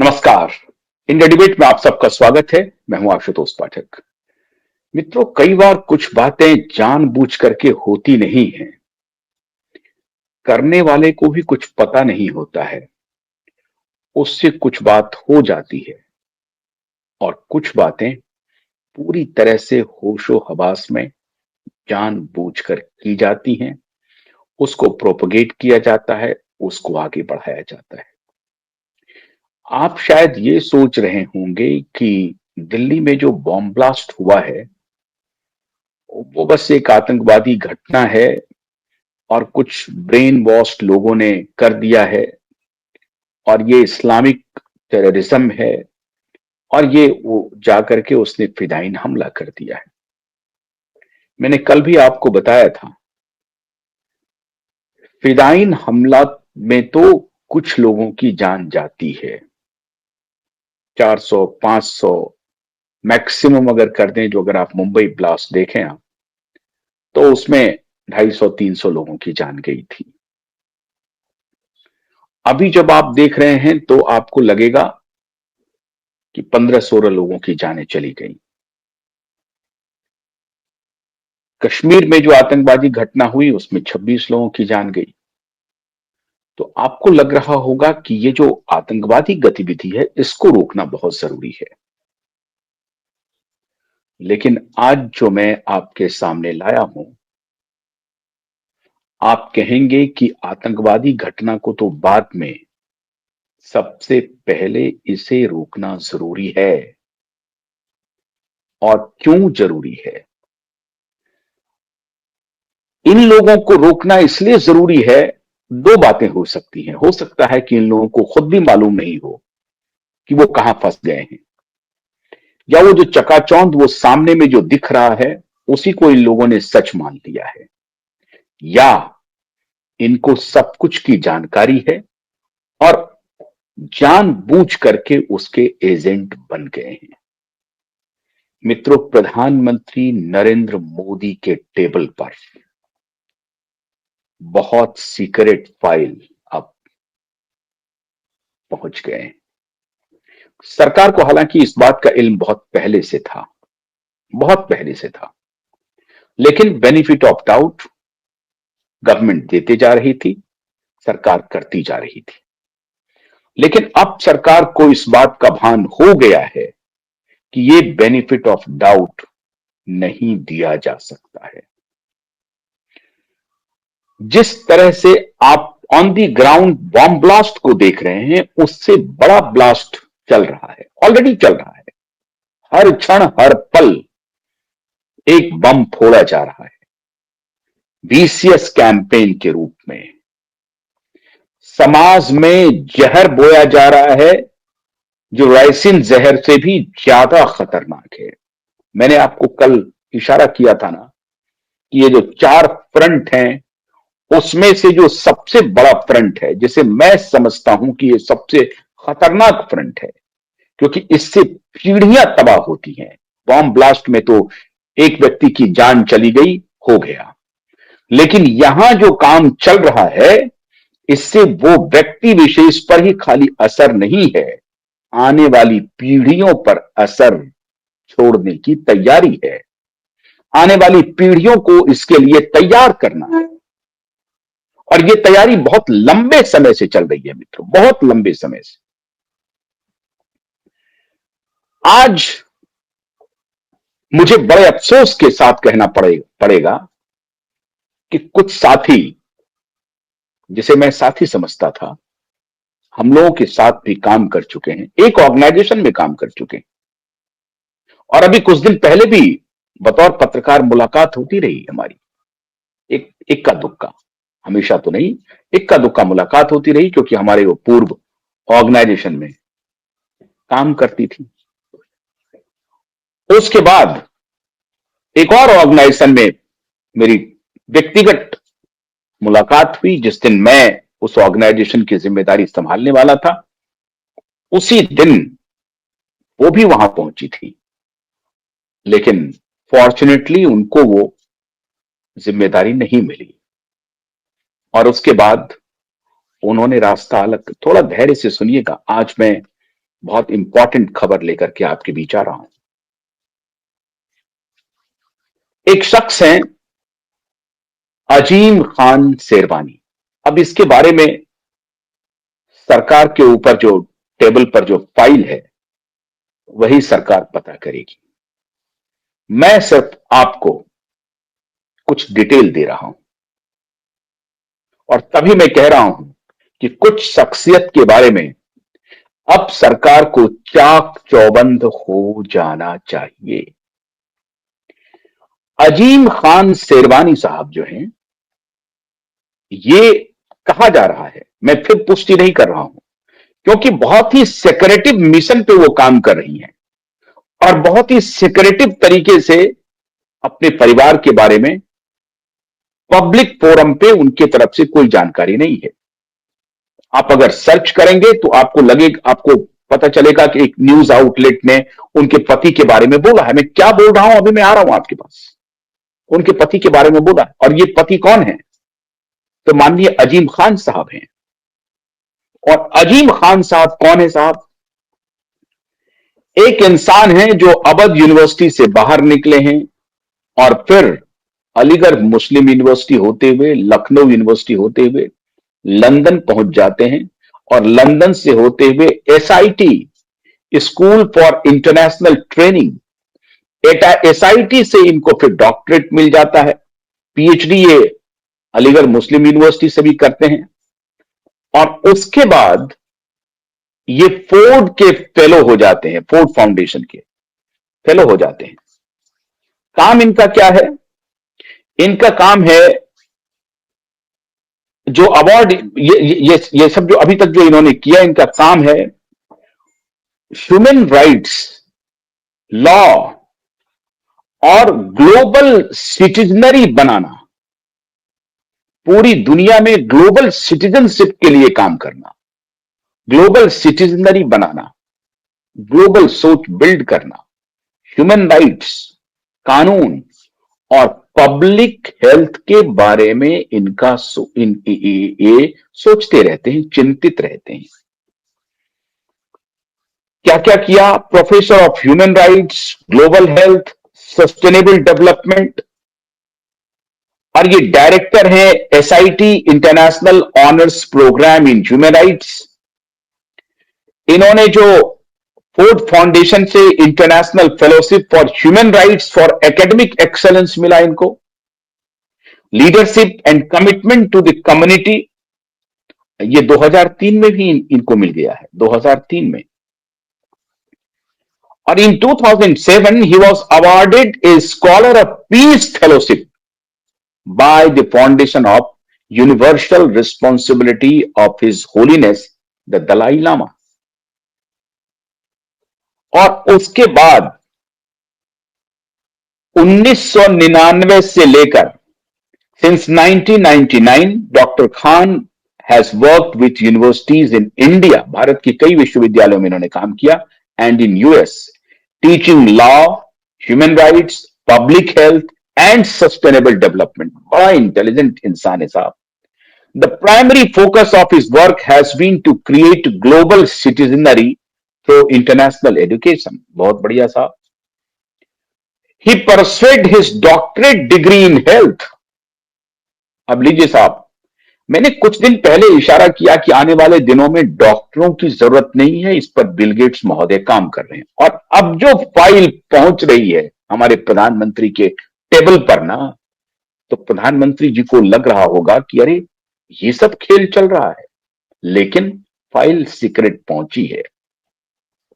नमस्कार। India debate में आप सबका स्वागत है। मैं हूं आशुतोष पाठक। मित्रों, कई बार कुछ बातें जानबूझ करके होती नहीं हैं। करने वाले को भी कुछ पता नहीं होता है, उससे कुछ बात हो जाती है। और कुछ बातें पूरी तरह से होशो हवास में जानबूझकर की जाती हैं। उसको प्रोपगेट किया जाता है, उसको आगे बढ़ाया जाता है। आप शायद ये सोच रहे होंगे कि दिल्ली में जो बॉम्ब ब्लास्ट हुआ है वो बस एक आतंकवादी घटना है और कुछ ब्रेन वॉश्ड लोगों ने कर दिया है और ये इस्लामिक टेररिज्म है और ये वो जाकर के उसने फिदाइन हमला कर दिया है। मैंने कल भी आपको बताया था, फिदाइन हमला में तो कुछ लोगों की जान जाती है। 400 500 मैक्सिमम अगर कर दें, जो अगर आप मुंबई ब्लास्ट देखें आप, तो उसमें 250 300 लोगों की जान गई थी। अभी जब आप देख रहे हैं तो आपको लगेगा कि 15-16 लोगों की जानें चली गई। कश्मीर में जो आतंकवादी घटना हुई उसमें 26 लोगों की जान गई। तो आपको लग रहा होगा कि ये जो आतंकवादी गतिविधि है इसको रोकना बहुत जरूरी है। लेकिन आज जो मैं आपके सामने लाया हूं, आप कहेंगे कि आतंकवादी घटना को तो बाद में, सबसे पहले इसे रोकना जरूरी है। और क्यों जरूरी है? इन लोगों को रोकना इसलिए जरूरी है, दो बातें हो सकती हैं। हो सकता है कि इन लोगों को खुद भी मालूम नहीं हो कि वो कहां फंस गए हैं, या वो जो चकाचौंध वो सामने में जो दिख रहा है उसी को इन लोगों ने सच मान लिया है, या इनको सब कुछ की जानकारी है और जानबूझ करके उसके एजेंट बन गए हैं। मित्रों, प्रधानमंत्री नरेंद्र मोदी के टेबल पर बहुत सीक्रेट फाइल अब पहुंच गए हैं। सरकार को हालांकि इस बात का इल्म बहुत पहले से था, बहुत पहले से था, लेकिन बेनिफिट ऑफ डाउट गवर्नमेंट देते जा रही थी, सरकार करती जा रही थी। लेकिन अब सरकार को इस बात का भान हो गया है कि ये बेनिफिट ऑफ डाउट नहीं दिया जा सकता है। जिस तरह से आप on the ground bomb blast को देख रहे हैं, उससे बड़ा ब्लास्ट चल रहा है, ऑलरेडी चल रहा है। हर क्षण हर पल एक बम फोड़ा जा रहा है, वीसीएस कैंपेन के रूप में। समाज में जहर बोया जा रहा है जो राइसिन जहर से भी ज्यादा खतरनाक है। मैंने आपको कल इशारा किया था ना कि ये जो 4 फ्रंट हैं, उसमें से जो सबसे बड़ा फ्रंट है, जिसे मैं समझता हूं कि ये सबसे खतरनाक फ्रंट है, क्योंकि इससे पीढ़ियां तबाह होती हैं। बॉम्ब ब्लास्ट में तो एक व्यक्ति की जान चली गई, हो गया। लेकिन यहां जो काम चल रहा है, इससे वो व्यक्ति विशेष पर ही खाली असर नहीं है, आने वाली पीढ़ियों पर असर छोड़ने की तैयारी है। आने वाली पीढ़ियों को इसके लिए तैयार करना है। और ये तैयारी बहुत लंबे समय से चल रही है मित्रों, बहुत लंबे समय से। आज मुझे बड़े अफसोस के साथ कहना पड़ेगा कि कुछ साथी, जिसे मैं साथी समझता था, हम लोगों के साथ भी काम कर चुके हैं, एक ऑर्गेनाइजेशन में काम कर चुके हैं, और अभी कुछ दिन पहले भी बतौर पत्रकार मुलाकात होती रही हमारी, एक इक्का दुक्का, हमेशा तो नहीं, इक्का दुक्का मुलाकात होती रही, क्योंकि हमारे वो पूर्व ऑर्गेनाइजेशन में काम करती थी। उसके बाद एक और ऑर्गेनाइजेशन में मेरी व्यक्तिगत मुलाकात हुई, जिस दिन मैं उस ऑर्गेनाइजेशन की जिम्मेदारी संभालने वाला था। उसी दिन वो भी वहां पहुंची थी, लेकिन फॉर्चुनेटली उनको वो जिम्मेदारी नहीं मिली। और उसके बाद उन्होंने रास्ता अलग, थोड़ा धैर्य से सुनिएगा। आज मैं बहुत इंपॉर्टेंट खबर लेकर के आपके बीच आ रहा हूं। एक शख्स हैं अजीम खान शेरवानी। अब इसके बारे में सरकार के ऊपर जो टेबल पर जो फाइल है वही सरकार पता करेगी। मैं सिर्फ आपको कुछ डिटेल दे रहा हूं और तभी मैं कह रहा हूं कि कुछ शख्सियत के बारे में अब सरकार को चाक चौबंद हो जाना चाहिए। अजीम खान शेरवानी साहब जो हैं, ये कहा जा रहा है, मैं फिर पुष्टि नहीं कर रहा हूं क्योंकि बहुत ही सेक्रेटिव मिशन पे वो काम कर रही हैं और बहुत ही सेक्रेटिव तरीके से अपने परिवार के बारे में पब्लिक फोरम पे उनके तरफ से कोई जानकारी नहीं है। आप अगर सर्च करेंगे तो आपको पता चलेगा कि एक न्यूज आउटलेट ने उनके पति के बारे में बोला है। मैं क्या बोल रहा हूं अभी मैं आ रहा हूं आपके पास। उनके पति के बारे में बोला और ये पति कौन है? तो माननीय अजीम खान साहब हैं। और अजीम खान साहब कौन है साहब? एक इंसान है जो अवध यूनिवर्सिटी से बाहर निकले हैं और फिर अलीगढ़ मुस्लिम यूनिवर्सिटी होते हुए, लखनऊ यूनिवर्सिटी होते हुए लंदन पहुंच जाते हैं और लंदन से होते हुए SIT, school for international training, SIT से इनको फिर डॉक्टरेट मिल जाता है। पीएचडी ये अलीगढ़ मुस्लिम यूनिवर्सिटी से भी करते हैं और उसके बाद ये फोर्ड के फेलो हो जाते हैं, फोर्ड फाउंडेशन के फेलो हो जाते हैं। काम इनका क्या है? इनका काम है जो अवार्ड ये सब जो अभी तक जो इन्होंने किया, इनका काम है ह्यूमन राइट्स, लॉ और ग्लोबल सिटीजनरी बनाना। पूरी दुनिया में ग्लोबल सिटीजनशिप के लिए काम करना, ग्लोबल सिटीजनरी बनाना, ग्लोबल सोच बिल्ड करना, ह्यूमन राइट्स, कानून और पब्लिक हेल्थ के बारे में इनका ये सोचते रहते हैं, चिंतित रहते हैं। क्या क्या किया? Professor of human rights, global health, sustainable development, और ये डायरेक्टर है SIT international honours programme in human rights. इन्होंने जो फोर्ड फाउंडेशन से international fellowship for human rights for academic excellence मिला इनको। Leadership and commitment to the community, ये 2003 में भी इनको मिल गया है, 2003 में। और in 2007 he was awarded a scholar of peace fellowship by the foundation of universal responsibility of his holiness the Dalai Lama. और उसके बाद 1999 से लेकर since 1999 doctor Khan has worked with universities in India, Bharat के कई विश्वविद्यालयों में इन्होंने काम किया, and in US, teaching law, human rights, public health and sustainable development. बड़ा इंटेलिजेंट इंसान है साहब। The primary focus of his work has been to create global citizenry through international education. बहुत बढ़िया साहब। He pursued his doctorate degree in health। अब लीजिए साहब, मैंने कुछ दिन पहले इशारा किया कि आने वाले दिनों में डॉक्टरों की जरूरत नहीं है, इस पर बिल गेट्स महोदय काम कर रहे हैं। और अब जो फाइल पहुंच रही है हमारे प्रधानमंत्री के टेबल पर ना, तो प्रधानमंत्री जी को लग रहा होगा कि अरे ये सब खेल चल रहा है, लेकिन फाइल सीक्रेट पहुंची है।